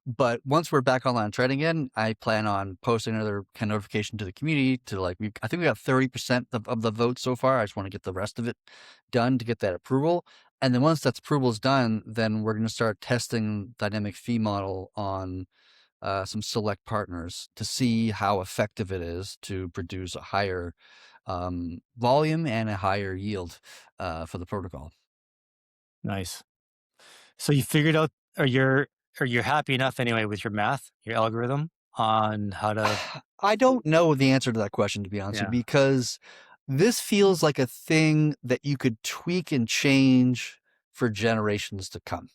But once we're back online trading again, I plan on posting another kind of notification to the community to like, I think we got 30% of the vote so far. I just want to get the rest of it done to get that approval. And then once that approval is done, then we're going to start testing dynamic fee model on some select partners to see how effective it is to produce a higher volume and a higher yield for the protocol. Nice. So you figured out, or you're happy enough anyway with your math, your algorithm on how to, I don't know the answer to that question, to be honest with yeah. you, because this feels like a thing that you could tweak and change for generations to come.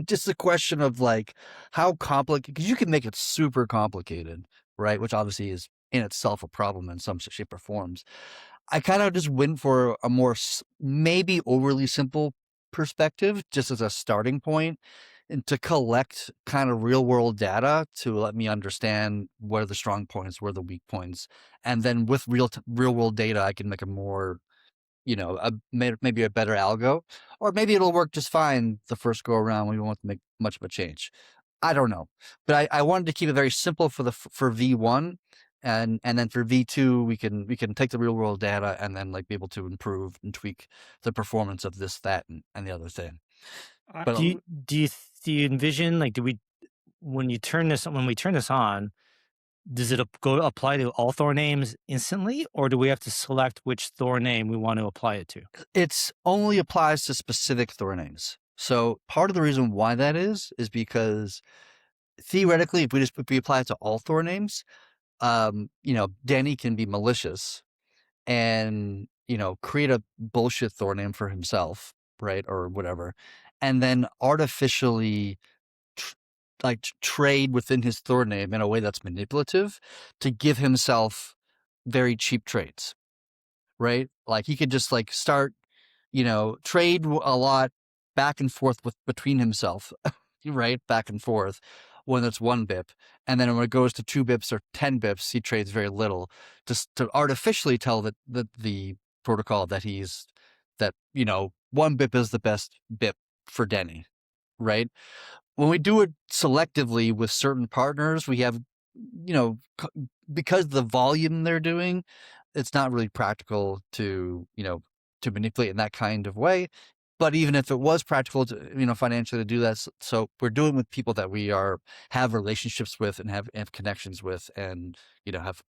Just a question of like how complicated, because you can make it super complicated, right? Which obviously is in itself a problem in some shape or forms. I kind of just went for a more maybe overly simple perspective, just as a starting point, and to collect kind of real world data to let me understand where the strong points, where the weak points, and then with real world data, I can make a more, maybe a better algo, or maybe it'll work just fine the first go around. We won't make much of a change. I don't know, but I wanted to keep it very simple for V1, and then for V2 we can take the real world data and then like be able to improve and tweak the performance of this, that, and the other thing. But Do you envision, like, when we turn this on, does it go apply to all Thor names instantly, or do we have to select which Thor name we want to apply it to? it's only applies to specific Thor names. So part of the reason why that is because theoretically, if we apply it to all Thor names, Denny can be malicious and, create a bullshit Thor name for himself, right? Or whatever. And then artificially trade within his Thor name in a way that's manipulative to give himself very cheap trades, right? Like he could just like start, trade a lot back and forth between himself, right? Back and forth when it's 1 BIP. And then when it goes to 2 bips or 10 bips, he trades very little just to artificially tell the protocol that 1 BIP is the best BIP for Denny, right? When we do it selectively with certain partners, we have, because the volume they're doing, it's not really practical to manipulate in that kind of way. But even if it was practical to, financially to do that, so we're doing with people that we have relationships with and have connections with, and have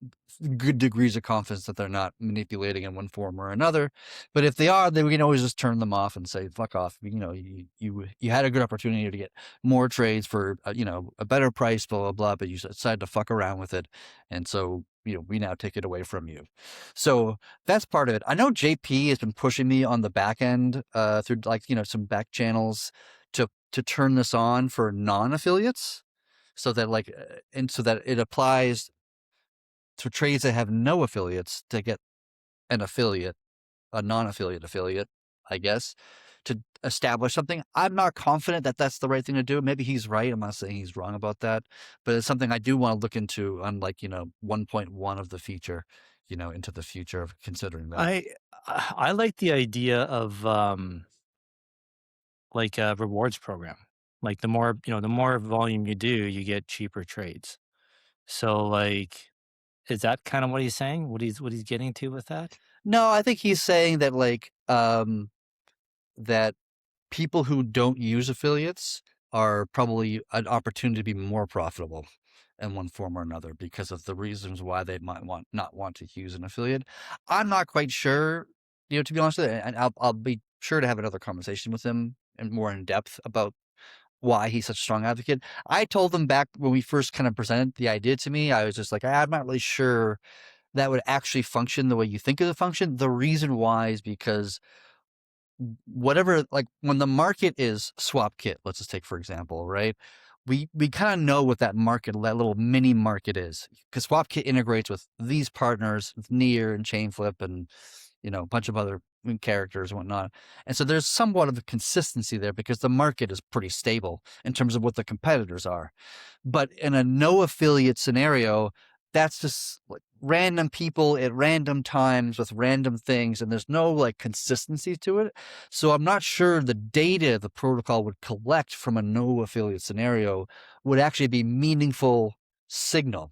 good degrees of confidence that they're not manipulating in one form or another. But if they are, then we can always just turn them off and say, "Fuck off." You had a good opportunity to get more trades for a better price, blah blah blah, but you decided to fuck around with it, and so we now take it away from you. So that's part of it. I know JP has been pushing me on the back end through like some back channels to turn this on for non-affiliates, so that and so that it applies to trades that have no affiliates to get an affiliate, a non-affiliate affiliate, I guess, to establish something. I'm not confident that that's the right thing to do. Maybe he's right. I'm not saying he's wrong about that, but it's something I do want to look into on 1.1 of the feature, into the future of considering that. I like the idea of like a rewards program. Like the more volume you do, you get cheaper trades. So like, is that kind of what he's saying? What he's getting to with that? No, I think he's saying that that people who don't use affiliates are probably an opportunity to be more profitable in one form or another because of the reasons why they might not want to use an affiliate. I'm not quite sure, to be honest with you, and I'll be sure to have another conversation with him and more in depth about why he's such a strong advocate. I told him back when we first kind of presented the idea to me, I was just like, I'm not really sure that would actually function the way you think it would function. The reason why is because whatever, like when the market is swap kit, let's just take for example, right? We kind of know what that market, that little mini market is, because swap kit integrates with these partners, with Near and Chainflip and a bunch of other characters and whatnot. And so there's somewhat of a consistency there because the market is pretty stable in terms of what the competitors are. But in a no affiliate scenario, that's just like random people at random times with random things, and there's no like consistency to it. So I'm not sure the data the protocol would collect from a no affiliate scenario would actually be meaningful signal.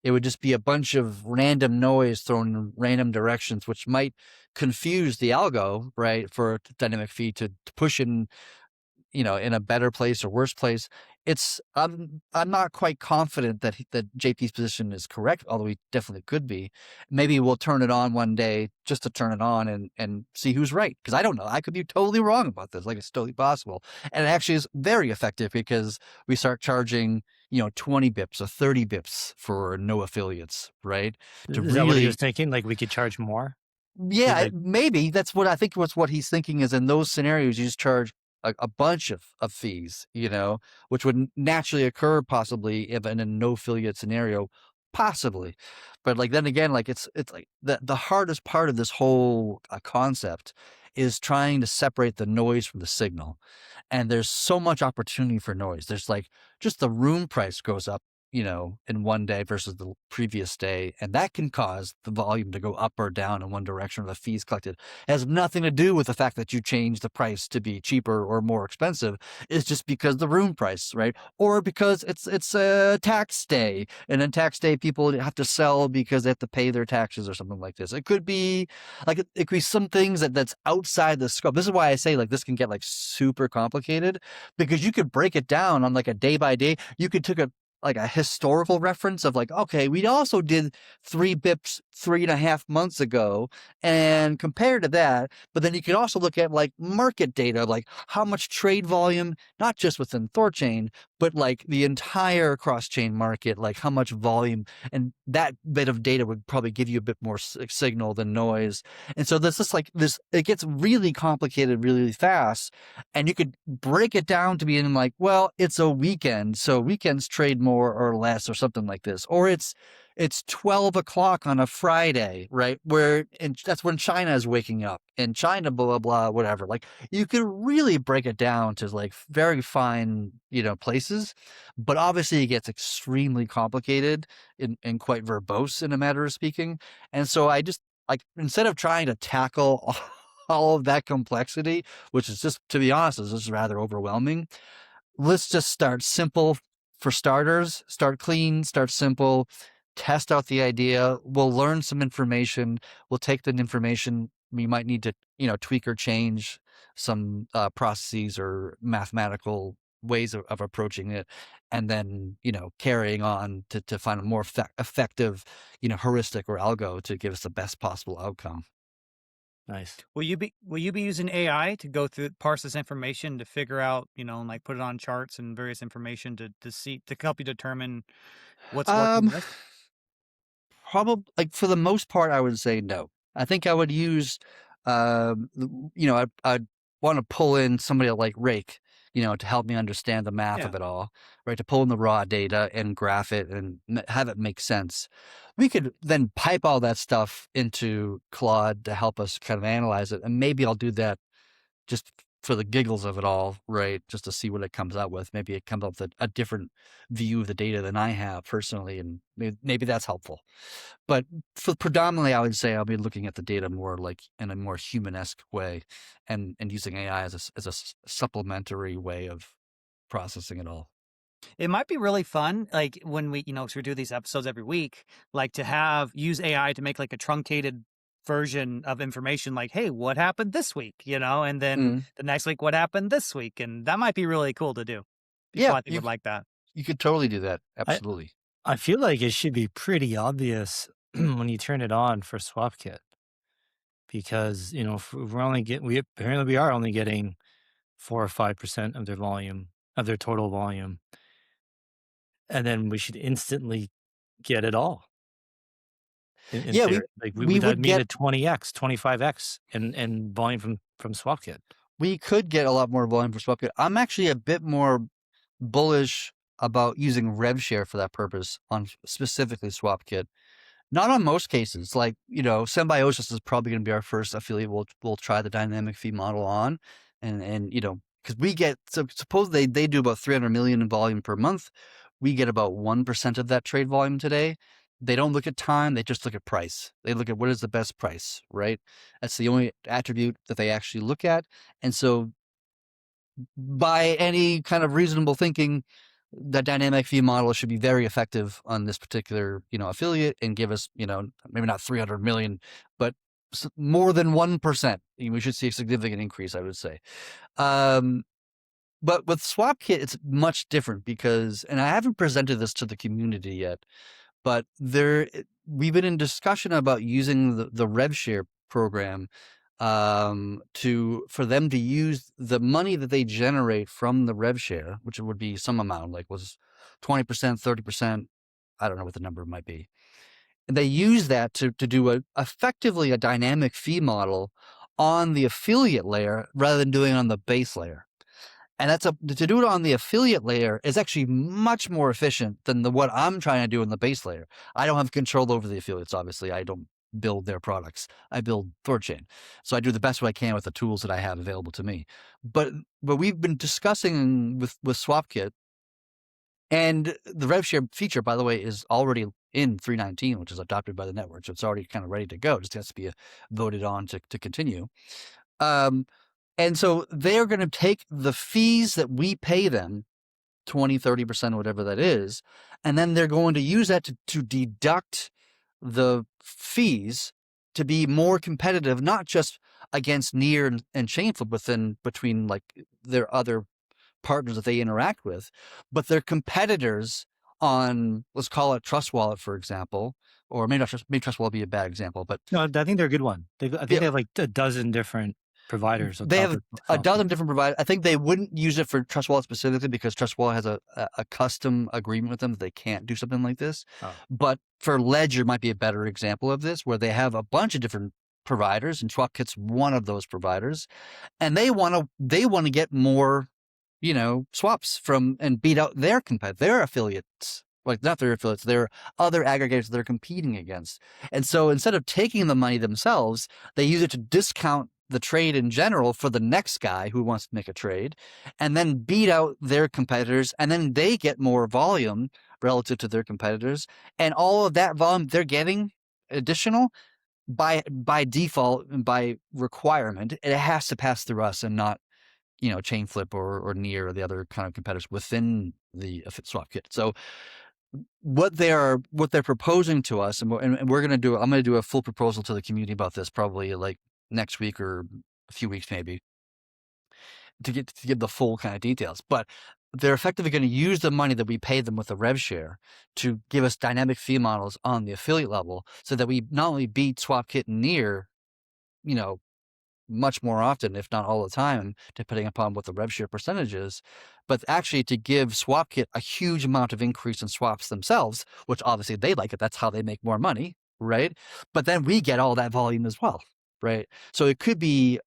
It would just be a bunch of random noise thrown in random directions, which might confuse the algo, right, for a dynamic feed to push in, in a better place or worse place. I'm not quite confident that JP's position is correct, although he definitely could be. Maybe we'll turn it on one day just to turn it on and see who's right, because I don't know. I could be totally wrong about this. Like, it's totally possible, and it actually is very effective because we start charging 20 bips or 30 bips for no affiliates, right? To Is that what he was really thinking? Like we could charge more? yeah, Like, maybe that's what I think. What he's thinking is, in those scenarios, you just charge a bunch of fees, which would naturally occur possibly if in a no affiliate scenario, possibly. But like then again, like it's like the hardest part of this whole concept is trying to separate the noise from the signal. And there's so much opportunity for noise. There's like just the room price goes up, in one day versus the previous day. And that can cause the volume to go up or down in one direction, or the fees collected. It has nothing to do with the fact that you change the price to be cheaper or more expensive. It's just because the room price, right? Or because it's a tax day. And then tax day, people have to sell because they have to pay their taxes or something like this. It could be like, it could be some things that's outside the scope. This is why I say like this can get like super complicated, because you could break it down on like a day by day. You could take a historical reference of like, okay, we also did 3 bips 3.5 months ago and compared to that. But then you can also look at like market data, like how much trade volume, not just within THORChain, but like the entire cross-chain market, like how much volume, and that bit of data would probably give you a bit more signal than noise. And so this is like this, it gets really complicated really fast, and you could break it down to being like, well, it's a weekend, so weekends trade more or less or something like this, or it's 12 o'clock on a Friday, right? And that's when China is waking up, and China, blah, blah, blah, whatever. Like, you could really break it down to like very fine, places, but obviously it gets extremely complicated and quite verbose in a matter of speaking. And so I just like, instead of trying to tackle all of that complexity, which is just, to be honest, is just rather overwhelming, let's just start simple for starters. Start clean, start simple, test out the idea. We'll learn some information. We'll take the information. We might need to, tweak or change some processes or mathematical ways of approaching it. And then, carrying on to find a more effective, heuristic or algo to give us the best possible outcome. nice. Will you be using AI to go through parse this information to figure out, and like put it on charts and various information to help you determine what's working Um, best? Probably, like, for the most part, I would say no. I think I would use, I'd want to pull in somebody like Rake, to help me understand the math Yeah. of it all, right? To pull in the raw data and graph it and have it make sense. We could then pipe all that stuff into Claude to help us kind of analyze it, and maybe I'll do that just for the giggles of it all, right? Just to see what it comes out with. Maybe it comes up with a different view of the data than I have personally, and maybe that's helpful. But for predominantly, I would say I'll be looking at the data more like in a more humanesque way, and using AI as a supplementary way of processing it all. It might be really fun, like when we, 'cause we do these episodes every week, like to use AI to make like a truncated version of information like, hey, what happened this week? And then Mm. the next week, what happened this week? And that might be really cool to do. People Yeah, I think would like that. you could totally do that. I Absolutely. I feel like it should be pretty obvious when you turn it on for SwapKit, because if we apparently we are only getting 4 or 5% of their volume, of their total volume, and then we should instantly get it all. In Yeah, we theory, like we that'd would mean get a 20x, 25x in volume from SwapKit. we could get a lot more volume for Swapkit. I'm actually a bit more bullish about using RevShare for that purpose on specifically SwapKit. Not on most cases. Like, Symbiosis is probably going to be our first affiliate we'll try the dynamic fee model on. And because we get, so suppose they do about 300 million in volume per month. We get about 1% of that trade volume today. They don't look at time, they just look at price. They look at what is the best price, right? That's the only attribute that they actually look at. And so by any kind of reasonable thinking, the dynamic fee model should be very effective on this particular, affiliate and give us, maybe not 300 million, but more than 1%. We should see a significant increase, I would say. But with SwapKit, it's much different because, and I haven't presented this to the community yet, but we've been in discussion about using the RevShare program for them to use the money that they generate from the RevShare, which would be some amount, like was 20%, 30%. I don't know what the number might be. And they use that to do effectively a dynamic fee model on the affiliate layer rather than doing it on the base layer. And to do it on the affiliate layer is actually much more efficient than what I'm trying to do in the base layer. I don't have control over the affiliates, obviously. I don't build their products. I build THORChain. So I do the best way I can with the tools that I have available to me. But we've been discussing with SwapKit, and the RevShare feature, by the way, is already in 3.19, which is adopted by the network. So it's already kind of ready to go. It just has to be voted on to continue. And so they're going to take the fees that we pay them, 20, 30%, whatever that is, and then they're going to use that to deduct the fees to be more competitive, not just against Near and Chainflip between like their other partners that they interact with, but their competitors on, let's call it Trust Wallet, for example, or maybe Trust Wallet would be a bad example, but no, I think they're a good one. I think they have like a dozen different providers. They have a dozen different providers. I think they wouldn't use it for Trust Wallet specifically because Trust Wallet has a custom agreement with them that they can't do something like this. Oh. But for Ledger might be a better example of this, where they have a bunch of different providers, and SwapKit's one of those providers, and they want to get more, swaps from and beat out their affiliates. Like not their affiliates, their other aggregators they're competing against. And so instead of taking the money themselves, they use it to discount the trade in general for the next guy who wants to make a trade, and then beat out their competitors, and then they get more volume relative to their competitors, and all of that volume they're getting additional by default and by requirement, it has to pass through us and not Chainflip or Near or the other kind of competitors within the SwapKit. So what they're proposing to us, and we're going to I'm going to do a full proposal to the community about this probably like next week or a few weeks maybe to give the full kind of details. But they're effectively going to use the money that we pay them with the RevShare to give us dynamic fee models on the affiliate level, so that we not only beat SwapKit and Near, much more often, if not all the time, depending upon what the RevShare percentage is, but actually to give SwapKit a huge amount of increase in swaps themselves, which obviously they like it. That's how they make more money, right? But then we get all that volume as well, right? So it could be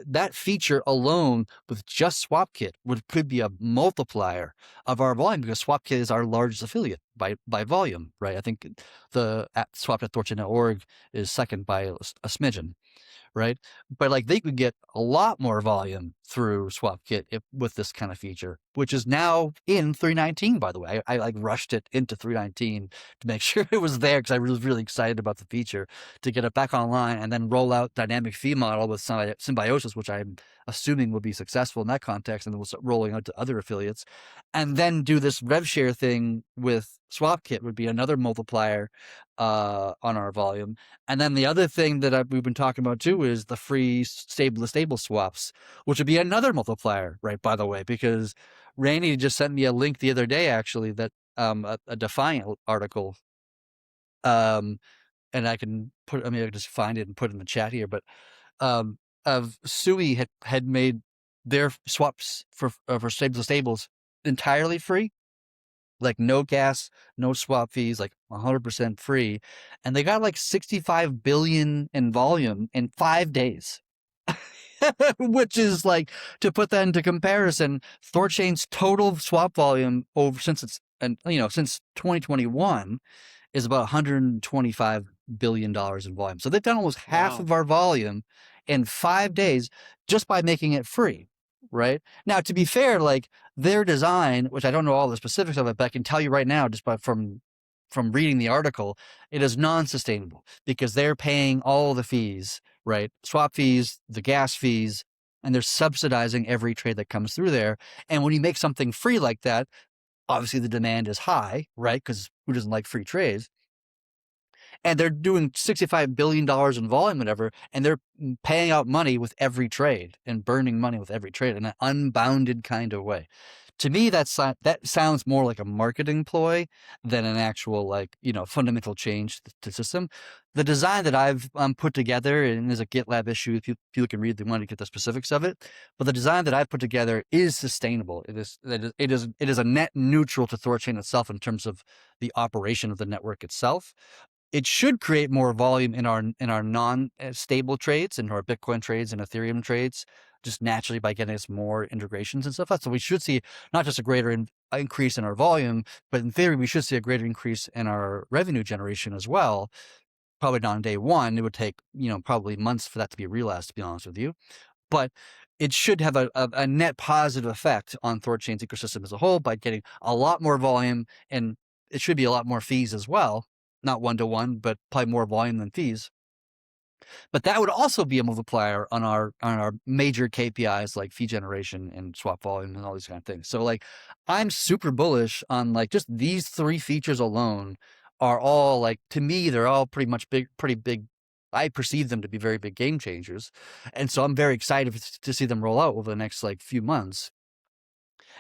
that feature alone with just SwapKit could be a multiplier of our volume, because SwapKit is our largest affiliate by volume, right? I think the swap.thorchain.org is second by a smidgen. Right. But like they could get a lot more volume through SwapKit with this kind of feature, which is now in 3.19, by the way. I like rushed it into 3.19 to make sure it was there because I was really excited about the feature, to get it back online and then roll out dynamic fee model with Symbiosis, which I'm assuming will be successful in that context, and then we'll start rolling out to other affiliates. And then do this RevShare thing with SwapKit would be another multiplier on our volume. And then the other thing that we've been talking about too is the free stable swaps, which would be another multiplier, right? By the way, because Randy just sent me a link the other day, actually, that a Defiant article, and I can I can just find it and put it in the chat here, but of Sui had made their swaps for stables entirely free. Like no gas, no swap fees, like 100% free. And they got like 65 billion in volume in 5 days, which is like, to put that into comparison, THORChain's total swap volume since 2021 is about $125 billion in volume. So they've done almost half of our volume in 5 days just by making it free. Right now, to be fair, like their design, which I don't know all the specifics of it, but I can tell you right now, just from from reading the article, it is non-sustainable because they're paying all the fees, right? Swap fees, the gas fees, and they're subsidizing every trade that comes through there. And when you make something free like that, obviously the demand is high, right? Because who doesn't like free trades? And they're doing $65 billion in volume, whatever, and they're paying out money with every trade and burning money with every trade in an unbounded kind of way. To me, that sounds more like a marketing ploy than an actual, like, fundamental change to system. The design that I've put together, and there's a GitLab issue, if people can read, they want to get the specifics of it. But the design that I've put together is sustainable. It is a net neutral to THORChain itself in terms of the operation of the network itself. It should create more volume in our non-stable trades, in our Bitcoin trades and Ethereum trades, just naturally by getting us more integrations and stuff. So we should see not just a greater increase in our volume, but in theory, we should see a greater increase in our revenue generation as well. Probably not on day one. It would take, probably months for that to be realized, to be honest with you. But it should have a net positive effect on THORChain's ecosystem as a whole by getting a lot more volume, and it should be a lot more fees as well. Not one-to-one, but probably more volume than fees. But that would also be a multiplier on our major KPIs like fee generation and swap volume and all these kind of things. So like, I'm super bullish on like just these 3 features alone are all like, to me, they're all pretty big. I perceive them to be very big game changers. And so I'm very excited to see them roll out over the next like few months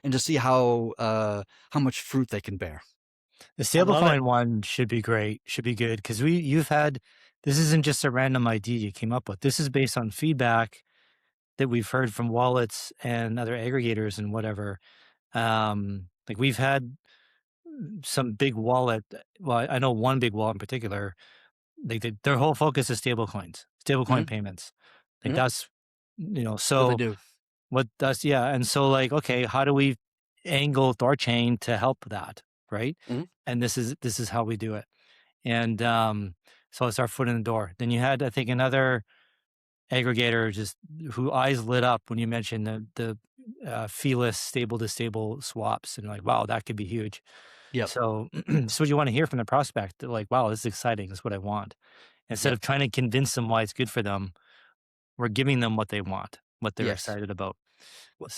and to see how much fruit they can bear. The I love it. stablecoin one should be great, should be good, because this isn't just a random idea you came up with. This is based on feedback that we've heard from wallets and other aggregators and whatever. Like we've had some big wallet. Well, I know one big wallet in particular. Their whole focus is stablecoin Mhm. payments. Like Mhm. that's What they so do. what that's yeah. And so like, okay, how do we angle THORChain to help that, right? Mhm. And this is how we do it. And so it's our foot in the door. Then you had, I think, another aggregator just who eyes lit up when you mentioned the feeless stable to stable swaps, and like, wow, that could be huge. Yep. So, so you want to hear from the prospect that like, wow, this is exciting. This is what I want. Instead Yep. of trying to convince them why it's good for them, we're giving them what they want, what they're Yes. excited about.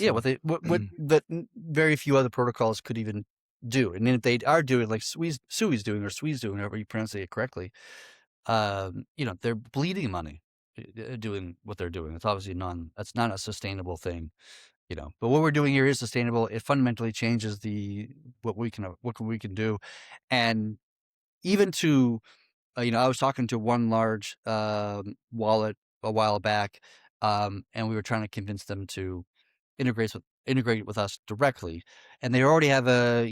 Yeah, So, what that very few other protocols could even do. And then if they are doing like Sui's doing, or Sui's doing, however you pronounce it correctly, they're bleeding money doing what they're doing. It's obviously that's not a sustainable thing, But what we're doing here is sustainable. It fundamentally changes what we can do. And even to I was talking to one large wallet a while back, and we were trying to convince them to integrate with us directly, and they already have are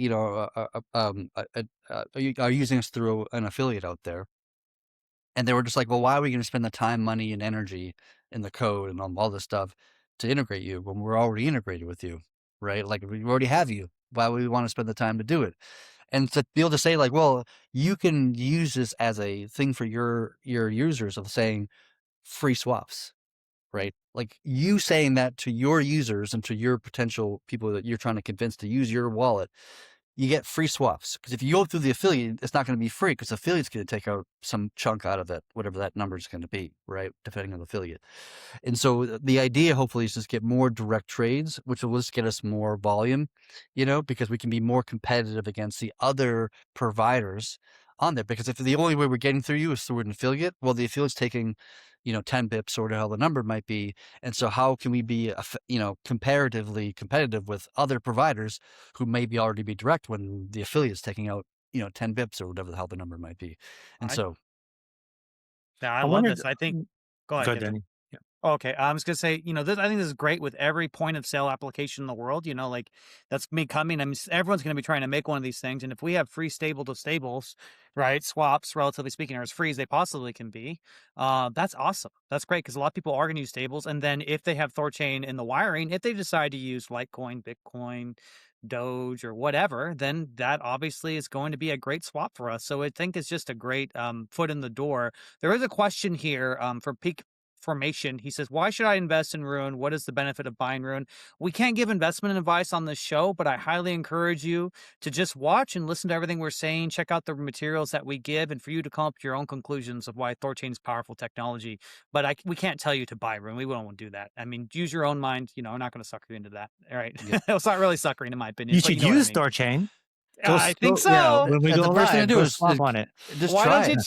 using us through an affiliate out there, and they were just like, well, why are we going to spend the time, money, and energy in the code and all this stuff to integrate you when we're already integrated with you, right? Like we already have you. Why would we want to spend the time to do it? And to be able to say like, well, you can use this as a thing for your users of saying free swaps, right? Like you saying that to your users and to your potential people that you're trying to convince to use your wallet, you get free swaps. Because if you go through the affiliate, it's not going to be free because the affiliate's going to take out some chunk out of that, whatever that number is going to be, right? Depending on the affiliate. And so the idea hopefully is just get more direct trades, which will just get us more volume, because we can be more competitive against the other providers on there. Because if the only way we're getting through you is through an affiliate, well, the affiliate's taking, 10 bips or whatever the number might be. And so how can we be, comparatively competitive with other providers who maybe already be direct when the affiliate's taking out, 10 bips or whatever the hell the number might be. And I so, yeah, I I love wondered. this. I think. Go ahead, Go ahead, Kenton. Denny. Yeah. Okay, I was gonna say, I think this is great with every point of sale application in the world. Like that's me coming. I mean, everyone's gonna be trying to make one of these things, and if we have free stable to stables, right, swaps, relatively speaking, are as free as they possibly can be, that's awesome. That's great because a lot of people are gonna use stables, and then if they have THORChain in the wiring, if they decide to use Litecoin, Bitcoin, Doge, or whatever, then that obviously is going to be a great swap for us. So I think it's just a great foot in the door. There is a question here for peak formation. He says, why should I invest in Rune? What is the benefit of buying Rune? We can't give investment advice on this show, but I highly encourage you to just watch and listen to everything we're saying, check out the materials that we give, and for you to come up with your own conclusions of why THORChain is powerful technology. But we can't tell you to buy Rune. We won't do that. I mean, use your own mind. You know, we're not going to sucker you into that. All right. Yep. It's not really suckering in my opinion. You but should know what I use mean. THORChain. I think so. Yeah, when we And go the first thing to live, do go is swap on it. just Why try don't you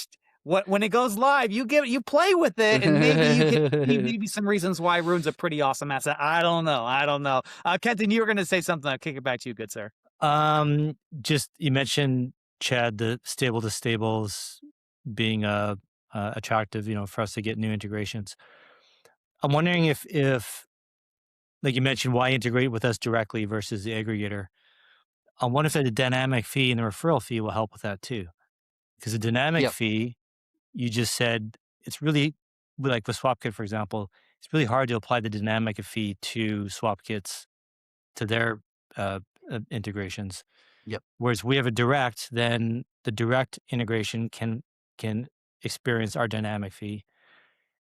it. when it goes live, you play with it, and maybe you get maybe some reasons why Rune's a pretty awesome asset. I don't know. Kenton, you were going to say something. I'll kick it back to you, good sir. Just you mentioned, Chad, the stable to stables being attractive, for us to get new integrations. I'm wondering if like you mentioned, why integrate with us directly versus the aggregator? I wonder if the dynamic fee and the referral fee will help with that too. Because the dynamic Yep. fee, you just said, it's really, like with SwapKit, for example, it's really hard to apply the dynamic fee to SwapKits, to their integrations. Yep. Whereas we have a direct, then the direct integration can experience our dynamic fee,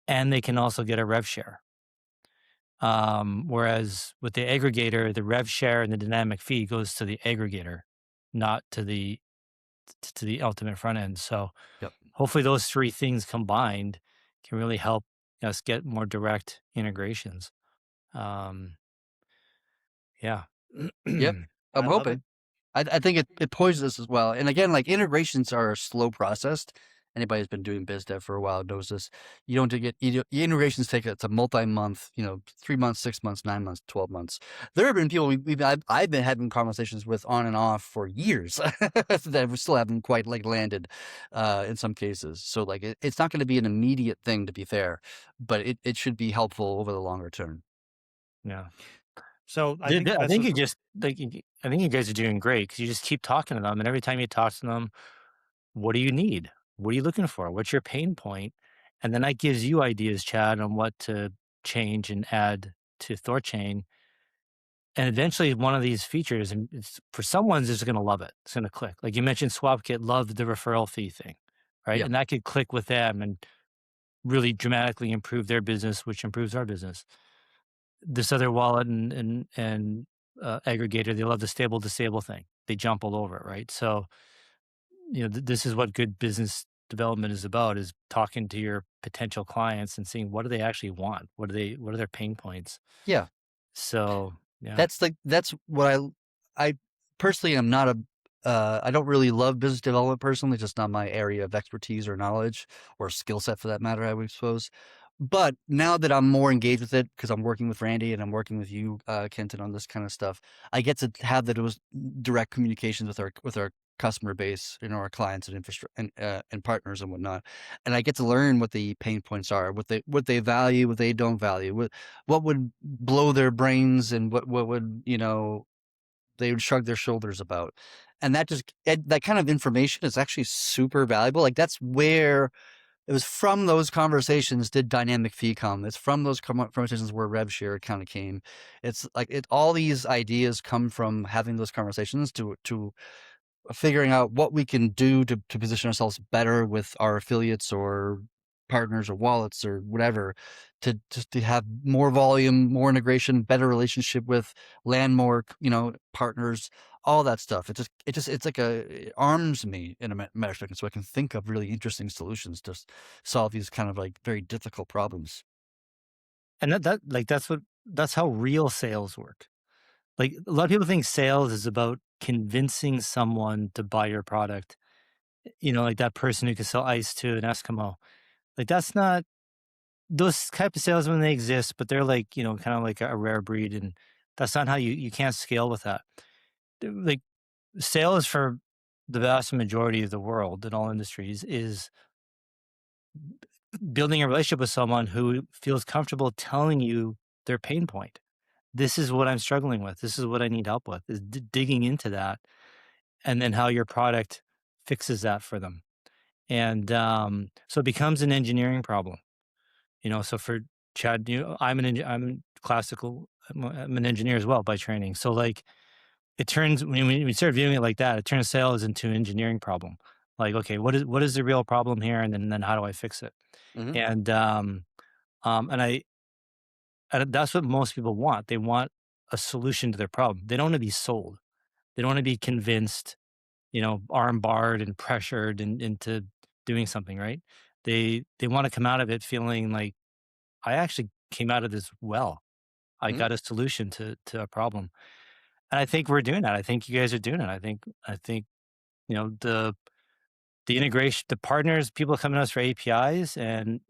and they can also get a rev share. Whereas with the aggregator, the rev share and the dynamic fee goes to the aggregator, not to the ultimate front end. So Yep. hopefully those three things combined can really help us get more direct integrations. Yeah. Yep. I'm I love hoping. it. I think it poises us as well. And again, like integrations are a slow process. Anybody who's been doing biz dev for a while knows this. You don't get integrations take it's a multi-month, 3 months, 6 months, 9 months, 12 months. There have been people I've been having conversations with on and off for years that we still haven't quite landed in some cases. So like it's not going to be an immediate thing, to be fair, but it should be helpful over the longer term. Yeah. So I think you just I think you guys are doing great because you just keep talking to them, and every time you talk to them, what do you need? What are you looking for? What's your pain point? And then that gives you ideas, Chad, on what to change and add to THORChain. And eventually, one of these features, and for someone's just going to love it. It's going to click. Like you mentioned, SwapKit loved the referral fee thing, right? Yeah. And that could click with them and really dramatically improve their business, which improves our business. This other wallet and aggregator, they love the stable to stable thing. They jump all over it, right? So, this is what good business development is about: is talking to your potential clients and seeing what do they actually want, what are their pain points. Yeah. So yeah, That's what I personally am not I don't really love business development personally. It's just not my area of expertise or knowledge or skill set for that matter, I would suppose. But now that I'm more engaged with it, because I'm working with Randy and I'm working with you, Kenton, on this kind of stuff, I get to have those direct communications with our customer base, our clients and and partners and whatnot, and I get to learn what the pain points are, what they value, what they don't value, what would blow their brains, and what would they would shrug their shoulders about, and that kind of information is actually super valuable. Like that's where. It was from those conversations did dynamic fee come. It's from those conversations where rev share kind of came. It's like all these ideas come from having those conversations to figuring out what we can do to position ourselves better with our affiliates or partners or wallets or whatever, to have more volume, more integration, better relationship with land more, partners, all that stuff. It's like it arms me in a matter of seconds, so I can think of really interesting solutions to solve these kind of like very difficult problems. and that's how real sales work. Like a lot of people think sales is about convincing someone to buy your product. Like that person who can sell ice to an Eskimo. Like that's not those type of salesmen. They exist, but they're like kind of like a rare breed, and that's not how you can't scale with that. Like sales for the vast majority of the world in all industries is building a relationship with someone who feels comfortable telling you their pain point. This is what I'm struggling with. This is what I need help with. Is digging into that, and then how your product fixes that for them. And so it becomes an engineering problem. So for Chad, I'm classical. I'm an engineer as well by training. So like it turns when we start viewing it like that, it turns sales into an engineering problem. Like, okay, what is the real problem here, and then how do I fix it? Mhm. And And that's what most people want. They want a solution to their problem. They don't want to be sold. They don't want to be convinced, arm barred and pressured into doing something, right? They want to come out of it feeling like I actually came out of this well. I Mhm. got a solution to a problem. And I think we're doing that. I think you guys are doing it. I think the integration, the partners, people coming to us for APIs, and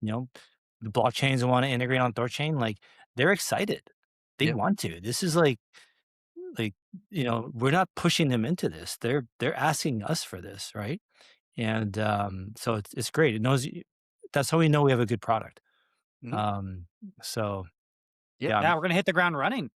the blockchains that want to integrate on THORChain, like they're excited. They Yep. want to. This is like we're not pushing them into this. They're asking us for this, right? And so it's great. It knows that's how we know we have a good product. Mhm. Um, so Yep. yeah, Yeah, we're gonna hit the ground running.